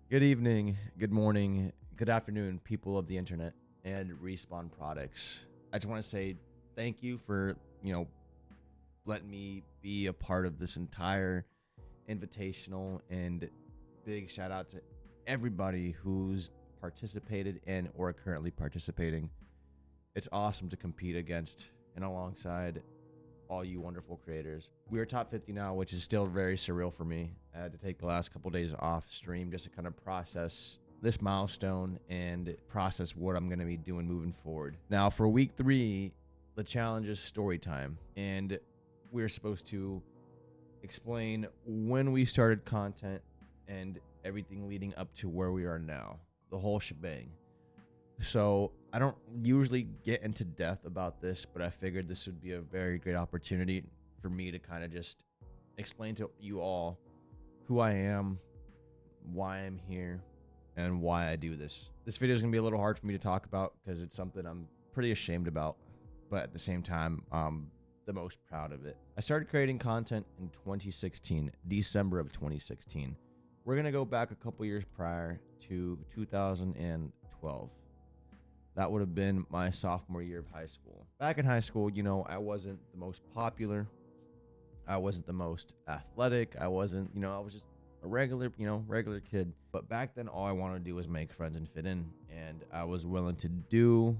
Good evening, good morning, good afternoon, people of the internet and Respawn Products. I just want to say thank you for, letting me be a part of this entire invitational, and big shout out to everybody who's participated and or currently participating. It's awesome to compete against and alongside all you wonderful creators. We are top 50 now, which is still very surreal for me. I had to take the last couple days off stream just to kind of process this milestone and process what I'm going to be doing moving forward. Now, for week 3, the challenge is story time, and we're supposed to explain when we started content and everything leading up to where we are now, the whole shebang. So I don't usually get into depth about this, but I figured this would be a very great opportunity for me to kind of just explain to you all who I am, why I'm here, and why I do this. This video is going to be a little hard for me to talk about because it's something I'm pretty ashamed about, but at the same time, I'm the most proud of it. I started creating content in 2016, December of 2016. We're going to go back a couple years prior to 2012. That would have been my sophomore year of high school. Back in high school, I wasn't the most popular. I wasn't the most athletic. I wasn't, I was just a regular kid. But back then, all I wanted to do was make friends and fit in. And I was willing to do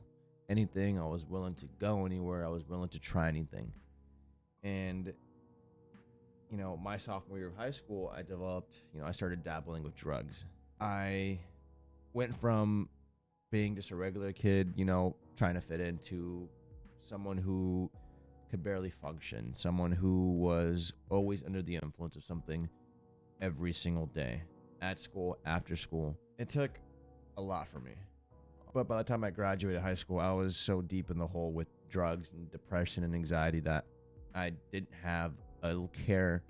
anything. I was willing to go anywhere. I was willing to try anything. And, my sophomore year of high school, I started dabbling with drugs. I went from being just a regular kid, trying to fit into someone who could barely function, someone who was always under the influence of something every single day, at school, after school. It took a lot for me. But by the time I graduated high school, I was so deep in the hole with drugs and depression and anxiety that I didn't have a care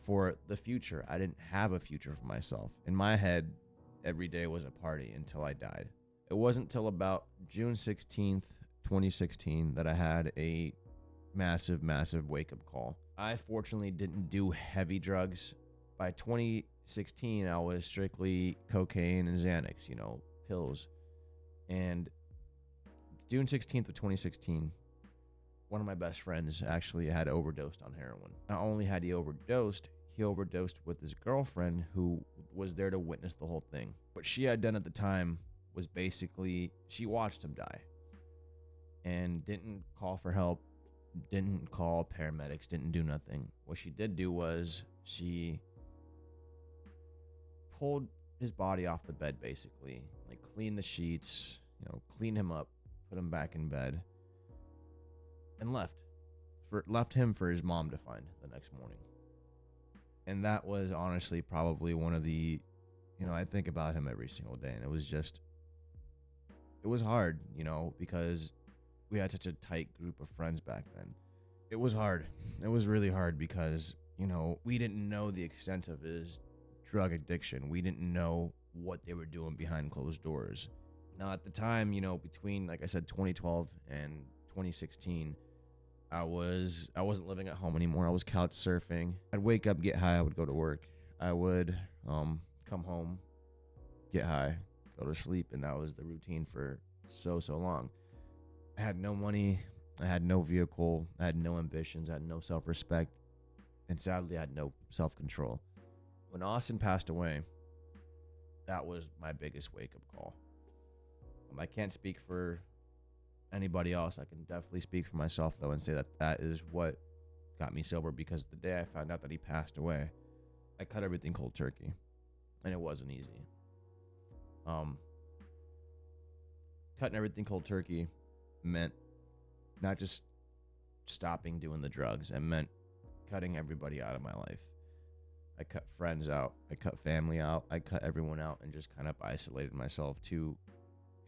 for the future. I didn't have a future for myself. In my head, every day was a party until I died. It wasn't till about June 16th, 2016 that I had a massive wake-up call. I fortunately didn't do heavy drugs. By 2016, I was strictly cocaine and Xanax, pills. And June 16th of 2016, one of my best friends actually had overdosed on heroin. Not only had he overdosed with his girlfriend who was there to witness the whole thing. What she had done at the time was basically she watched him die and didn't call for help, didn't call paramedics, didn't do nothing. What she did do was she pulled his body off the bed, basically, like cleaned the sheets, cleaned him up, put him back in bed, and left him for his mom to find the next morning. And that was honestly probably one of the, I think about him every single day. And it was hard, because we had such a tight group of friends back then. It was hard. It was really hard because, we didn't know the extent of his drug addiction. We didn't know what they were doing behind closed doors. Now, at the time, between, like I said, 2012 and 2016, I wasn't living at home anymore. I was couch surfing. I'd wake up, get high. I would go to work. I would come home, get high, go to sleep, and that was the routine for so long. I had no money. I had no vehicle. I had no ambitions. I had no self-respect, and sadly, I had no self-control. When Austin passed away, that was my biggest wake-up call. I can't speak for anybody else. I can definitely speak for myself though and say that is what got me sober, because the day I found out that he passed away, I cut everything cold turkey, and it wasn't easy. Cutting everything cold turkey meant not just stopping doing the drugs. It meant cutting everybody out of my life. I cut friends out. I cut family out. I cut everyone out and just kind of isolated myself to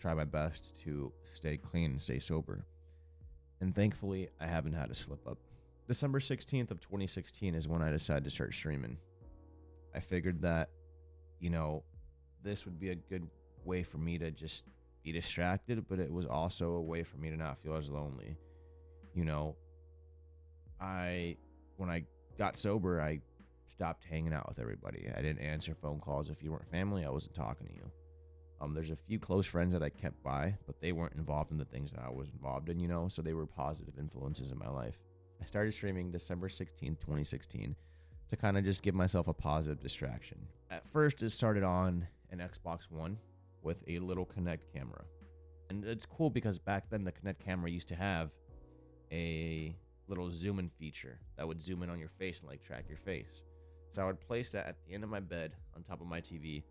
try my best to stay clean and stay sober. And thankfully, I haven't had a slip up. December 16th of 2016 is when I decided to start streaming. I figured that, this would be a good way for me to just be distracted, but it was also a way for me to not feel as lonely. When I got sober, I stopped hanging out with everybody. I didn't answer phone calls. If you weren't family, I wasn't talking to you. There's a few close friends that I kept by, but they weren't involved in the things that I was involved in, so they were positive influences in my life. I started streaming December 16th, 2016 to kind of just give myself a positive distraction. At first, it started on an Xbox One with a little Kinect camera. And it's cool because back then the Kinect camera used to have a little zoom in feature that would zoom in on your face and like track your face. So I would place that at the end of my bed on top of my TV.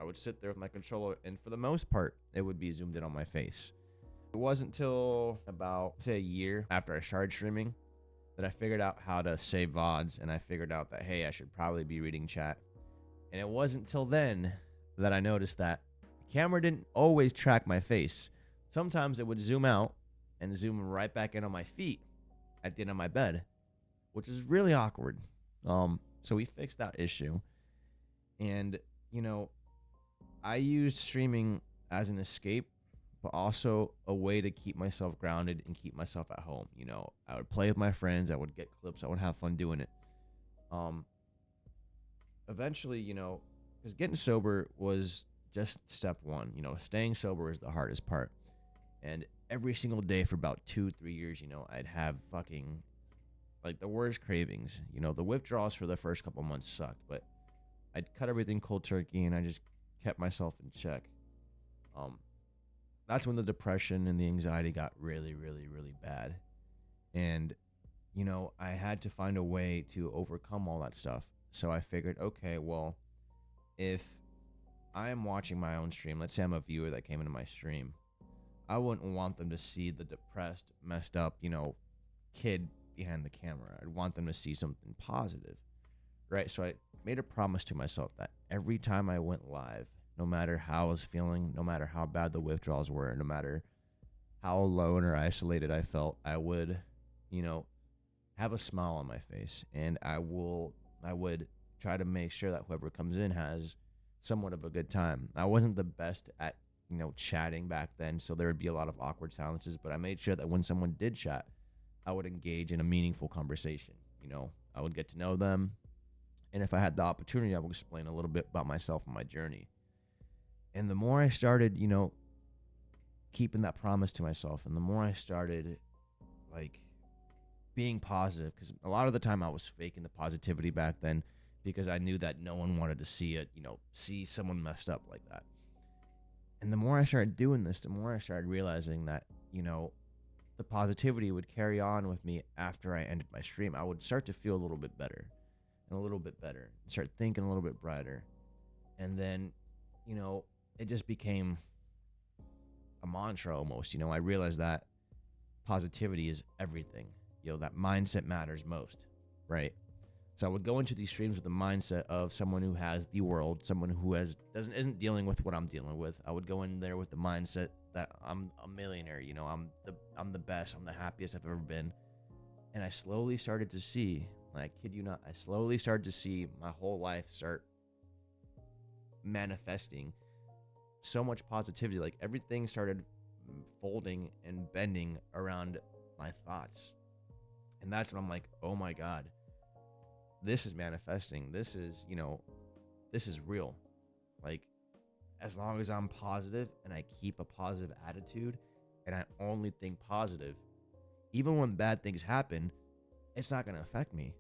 I would sit there with my controller, and for the most part, it would be zoomed in on my face. It wasn't until about, say, a year after I started streaming that I figured out how to save VODs, and I figured out that, hey, I should probably be reading chat. And it wasn't till then that I noticed that the camera didn't always track my face. Sometimes it would zoom out and zoom right back in on my feet at the end of my bed, which is really awkward. So we fixed that issue. And, I used streaming as an escape, but also a way to keep myself grounded and keep myself at home. I would play with my friends. I would get clips. I would have fun doing it. Eventually, because getting sober was just step one. Staying sober is the hardest part. And every single day for about 2-3 years, I'd have fucking like the worst cravings. The withdrawals for the first couple months sucked, but I'd cut everything cold turkey and I just kept myself in check. That's when the depression and the anxiety got really, really, really bad. And, I had to find a way to overcome all that stuff. So I figured, okay, well, if I am watching my own stream, let's say I'm a viewer that came into my stream, I wouldn't want them to see the depressed, messed up, kid behind the camera. I'd want them to see something positive, right? So I made a promise to myself that every time I went live, no matter how I was feeling, no matter how bad the withdrawals were, no matter how alone or isolated I felt, I would, have a smile on my face, and I would try to make sure that whoever comes in has somewhat of a good time. I wasn't the best at, chatting back then, so there would be a lot of awkward silences, but I made sure that when someone did chat, I would engage in a meaningful conversation. I would get to know them, and if I had the opportunity, I would explain a little bit about myself and my journey. And the more I started, keeping that promise to myself, and the more I started, being positive, because a lot of the time I was faking the positivity back then because I knew that no one wanted to see it, see someone messed up like that. And the more I started doing this, the more I started realizing that, the positivity would carry on with me after I ended my stream. I would start to feel a little bit better and a little bit better, start thinking a little bit brighter. And then, it just became a mantra almost. I realized that positivity is everything. That mindset matters most, right? So I would go into these streams with the mindset of someone who has the world, someone who isn't dealing with what I'm dealing with. I would go in there with the mindset that I'm a millionaire. I'm the best. I'm the happiest I've ever been. And I slowly started to see, and I kid you not, I slowly started to see my whole life start manifesting so much positivity. Like everything started folding and bending around my thoughts. And that's when I'm like, oh my God, this is manifesting. This is, this is real. Like, as long as I'm positive and I keep a positive attitude and I only think positive, even when bad things happen, it's not going to affect me,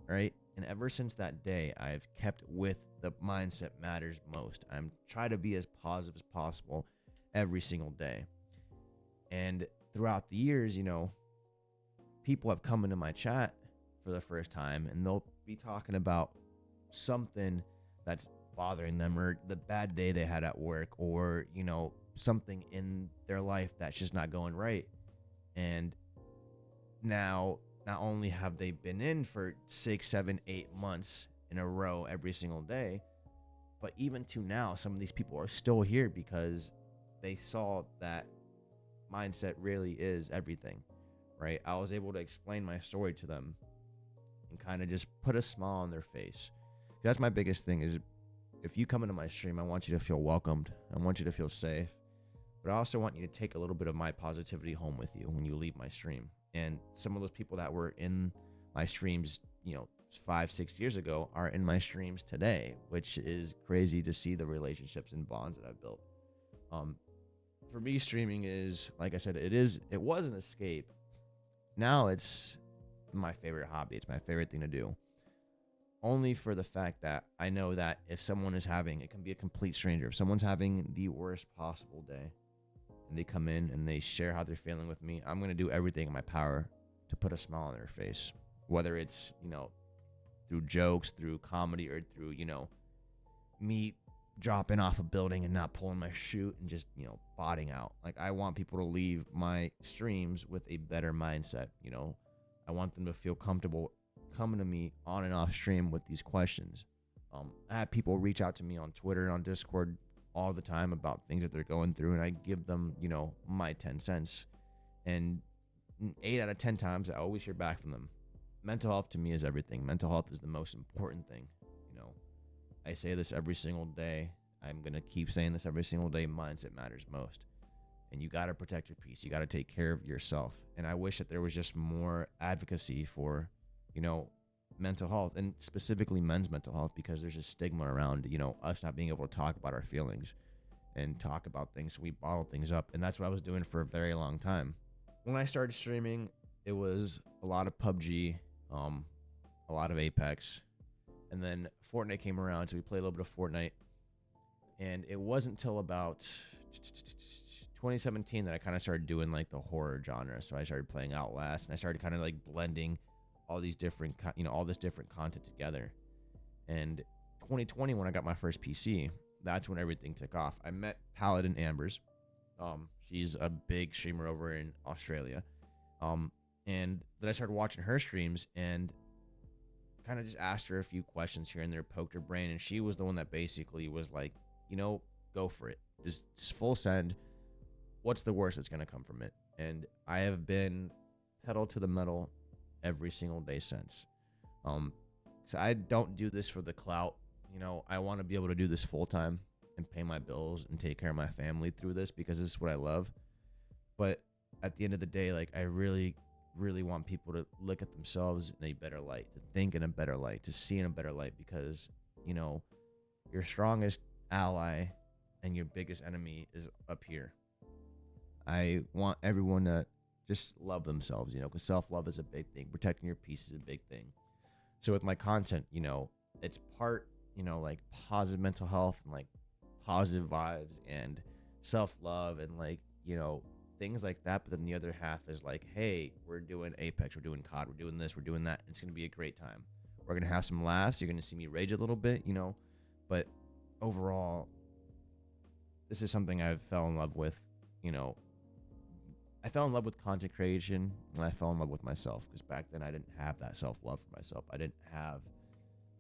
right? And ever since that day, I've kept with the mindset matters most. I'm trying to be as positive as possible every single day. And throughout the years, people have come into my chat for the first time and they'll be talking about something that's bothering them or the bad day they had at work or, something in their life that's just not going right. And now, not only have they been in for 6, 7, 8 months in a row every single day, but even to now, some of these people are still here because they saw that mindset really is everything, right? I was able to explain my story to them and kind of just put a smile on their face. That's my biggest thing is if you come into my stream, I want you to feel welcomed. I want you to feel safe. But I also want you to take a little bit of my positivity home with you when you leave my stream. And some of those people that were in my streams, 5, 6 years ago are in my streams today, which is crazy to see the relationships and bonds that I've built. Um, for me, streaming is, like I said, it was an escape. Now it's my favorite hobby. It's my favorite thing to do. Only for the fact that I know that if someone is having, it can be a complete stranger, if someone's having the worst possible day and they come in and they share how they're feeling with me, I'm going to do everything in my power to put a smile on their face. Whether it's, through jokes, through comedy, or through, me dropping off a building and not pulling my chute and just, botting out. Like, I want people to leave my streams with a better mindset. I want them to feel comfortable coming to me on and off stream with these questions. I have people reach out to me on Twitter and on Discord all the time about things that they're going through, and I give them, my 10 cents. And 8 out of 10 times, I always hear back from them. Mental health to me is everything. Mental health is the most important thing. I say this every single day. I'm going to keep saying this every single day. Mindset matters most. And you got to protect your peace. You got to take care of yourself. And I wish that there was just more advocacy for, mental health, and specifically men's mental health, because there's a stigma around, us not being able to talk about our feelings and talk about things. So we bottle things up. And that's what I was doing for a very long time. When I started streaming, it was a lot of PUBG, a lot of Apex. And then Fortnite came around, so we played a little bit of Fortnite. And it wasn't until about 2017 that I kind of started doing like the horror genre. So I started playing Outlast, and I started kind of like blending all these different, all this different content together. And 2020, when I got my first PC, that's when everything took off. I met Paladin Ambers. She's a big streamer over in Australia. And then I started watching her streams and kind of just asked her a few questions here and there, poked her brain, and she was the one that basically was like, go for it. Just full send. What's the worst that's going to come from it? And I have been pedal to the metal every single day since. So I don't do this for the clout. I want to be able to do this full time and pay my bills and take care of my family through this, because this is what I love. But at the end of the day, like, I really want people to look at themselves in a better light, to think in a better light, to see in a better light, because, your strongest ally and your biggest enemy is up here. I want everyone to just love themselves, because self-love is a big thing. Protecting your peace is a big thing. So with my content, it's part, like positive mental health and like positive vibes and self-love and like, things like that. But then the other half is like, hey, we're doing Apex, we're doing COD, we're doing this, we're doing that. It's going to be a great time. We're going to have some laughs. You're going to see me rage a little bit, but overall, this is something I've fell in love with. I fell in love with content creation, and I fell in love with myself, because back then I didn't have that self-love for myself. I didn't have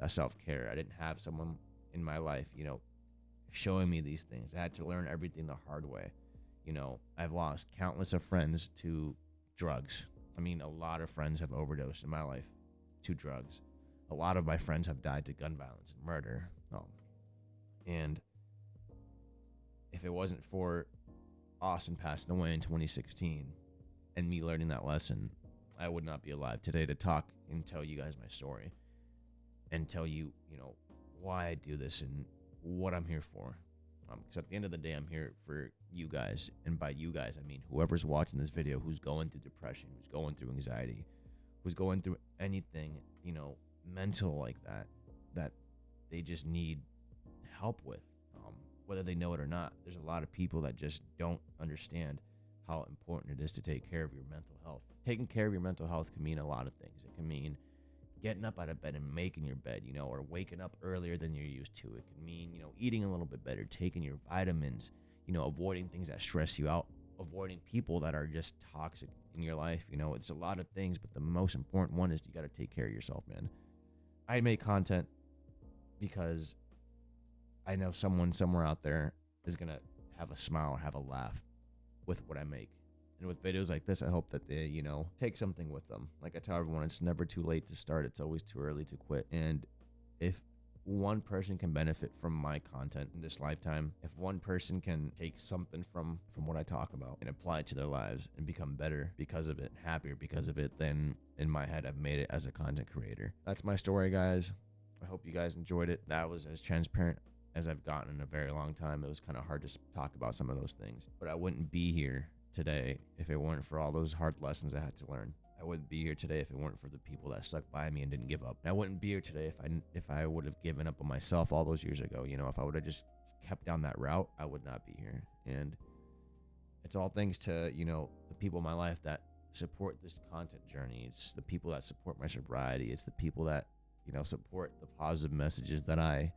that self-care. I didn't have someone in my life, showing me these things. I had to learn everything the hard way. I've lost countless of friends to drugs. I mean, a lot of friends have overdosed in my life to drugs. A lot of my friends have died to gun violence and murder. And if it wasn't for Austin passing away in 2016 and me learning that lesson, I would not be alive today to talk and tell you guys my story and tell you, why I do this and what I'm here for. Because at the end of the day, I'm here for you guys. And by you guys, I mean whoever's watching this video, who's going through depression, who's going through anxiety, who's going through anything, mental like that they just need help with, whether they know it or not. There's a lot of people that just don't understand how important it is to take care of your mental health. Taking care of your mental health can mean a lot of things. It can mean getting up out of bed and making your bed, or waking up earlier than you're used to. It can mean, eating a little bit better, taking your vitamins, avoiding things that stress you out, avoiding people that are just toxic in your life. It's a lot of things, but the most important one is you got to take care of yourself, man. I make content because I know someone somewhere out there is going to have a smile or have a laugh with what I make. And with videos like this, I hope that they, take something with them. Like I tell everyone, it's never too late to start. It's always too early to quit. And if one person can benefit from my content in this lifetime, if one person can take something from what I talk about and apply it to their lives and become better because of it, happier because of it, then in my head I've made it as a content creator. That's my story, guys. I hope you guys enjoyed it. That was as transparent as I've gotten in a very long time. It was kind of hard to talk about some of those things, but I wouldn't be here today if it weren't for all those hard lessons I had to learn. I wouldn't be here today if it weren't for the people that stuck by me and didn't give up. And I wouldn't be here today if I would have given up on myself all those years ago. You know, if I would have just kept down that route, I would not be here. And it's all thanks to, you know, the people in my life that support this content journey. It's the people that support my sobriety. It's the people that, you know, support the positive messages that I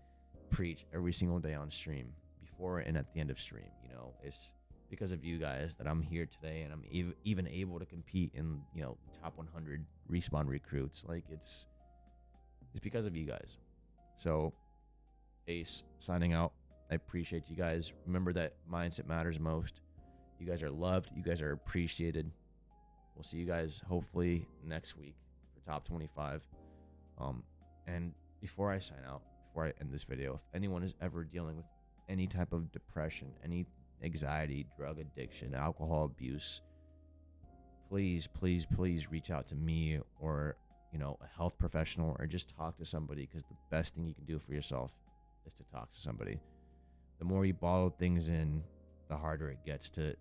preach every single day on stream, before and at the end of stream. You know, it's because of you guys that I'm here today, and I'm even able to compete in, you know, the top 100 Respawn recruits. Like, it's because of you guys. So Ace signing out. I appreciate you guys. Remember that mindset matters most. You guys are loved. You guys are appreciated. We'll see you guys hopefully next week for top 25. And before I sign out, before I end this video, if anyone is ever dealing with any type of depression, any anxiety, drug addiction, alcohol abuse, please reach out to me, or, you know, a health professional, or just talk to somebody, because the best thing you can do for yourself is to talk to somebody. The more you bottle things in, the harder it gets to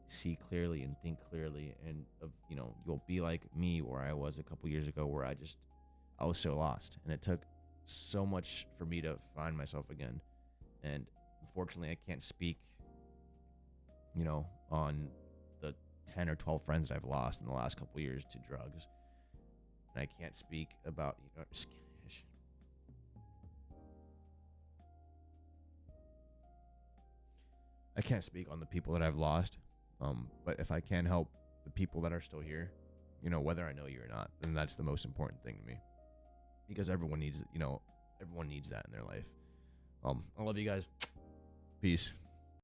see clearly and think clearly. And you know, you'll be like me, where I was a couple years ago, where I was so lost, and it took so much for me to find myself again. And unfortunately, I can't speak, you know, on the 10 or 12 friends that I've lost in the last couple years to drugs. And I can't speak about, you know, I can't speak on the people that I've lost. But if I can help the people that are still here, you know, whether I know you or not, then that's the most important thing to me, because everyone needs, you know, everyone needs that in their life. I love you guys. Peace.